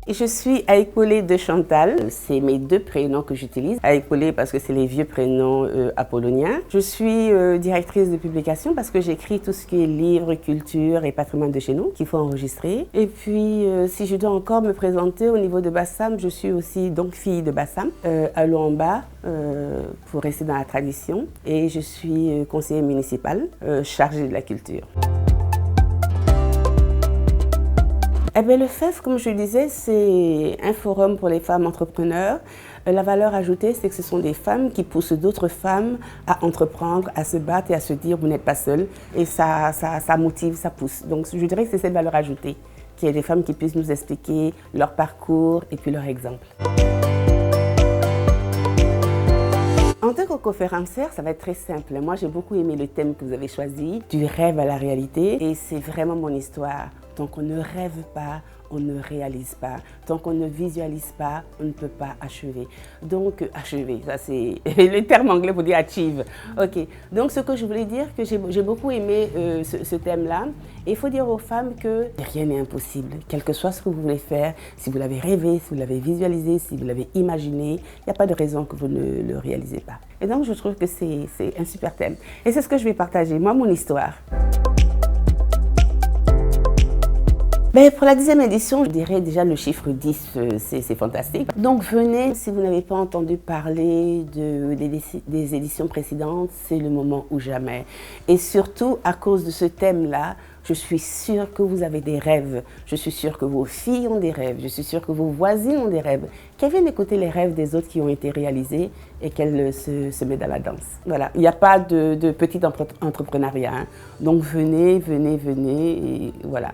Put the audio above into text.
Et je suis Aïkolé de Chantal, c'est mes deux prénoms que j'utilise. Aïkolé parce que c'est les vieux prénoms apolloniens. Je suis directrice de publication parce que j'écris tout ce qui est livres, culture et patrimoine de chez nous qu'il faut enregistrer. Et puis si je dois encore me présenter au niveau de Bassam, je suis aussi donc fille de Bassam, à Luamba, pour rester dans la tradition. Et je suis conseillère municipale chargée de la culture. Eh bien, le FEF, comme je le disais, c'est un forum pour les femmes entrepreneurs. La valeur ajoutée, c'est que ce sont des femmes qui poussent d'autres femmes à entreprendre, à se battre et à se dire vous n'êtes pas seule. Et ça motive, ça pousse. Donc je dirais que c'est cette valeur ajoutée, qu'il y ait des femmes qui puissent nous expliquer leur parcours et puis leur exemple. En tant que conférencière, ça va être très simple. Moi, j'ai beaucoup aimé le thème que vous avez choisi, du rêve à la réalité. Et c'est vraiment mon histoire. Tant qu'on ne rêve pas, on ne réalise pas. Tant qu'on ne visualise pas, on ne peut pas achever. Donc, achever, ça c'est le terme anglais pour dire achieve. Ok. Donc, ce que je voulais dire, que j'ai beaucoup aimé ce thème-là. Et il faut dire aux femmes que rien n'est impossible. Quel que soit ce que vous voulez faire, si vous l'avez rêvé, si vous l'avez visualisé, si vous l'avez imaginé, il n'y a pas de raison que vous ne le réalisez pas. Et donc, je trouve que c'est un super thème. Et c'est ce que je vais partager, moi, mon histoire. Ben, pour la 10e édition, je dirais déjà le chiffre 10, c'est fantastique. Donc venez, si vous n'avez pas entendu parler des éditions précédentes, c'est le moment ou jamais. Et surtout, à cause de ce thème-là, je suis sûre que vous avez des rêves. Je suis sûre que vos filles ont des rêves. Je suis sûre que vos voisines ont des rêves. Qu'elles viennent écouter les rêves des autres qui ont été réalisés et qu'elles se mettent dans la danse. Voilà, il n'y a pas de petit entrepreneuriat. Hein. Donc venez, venez, venez et voilà.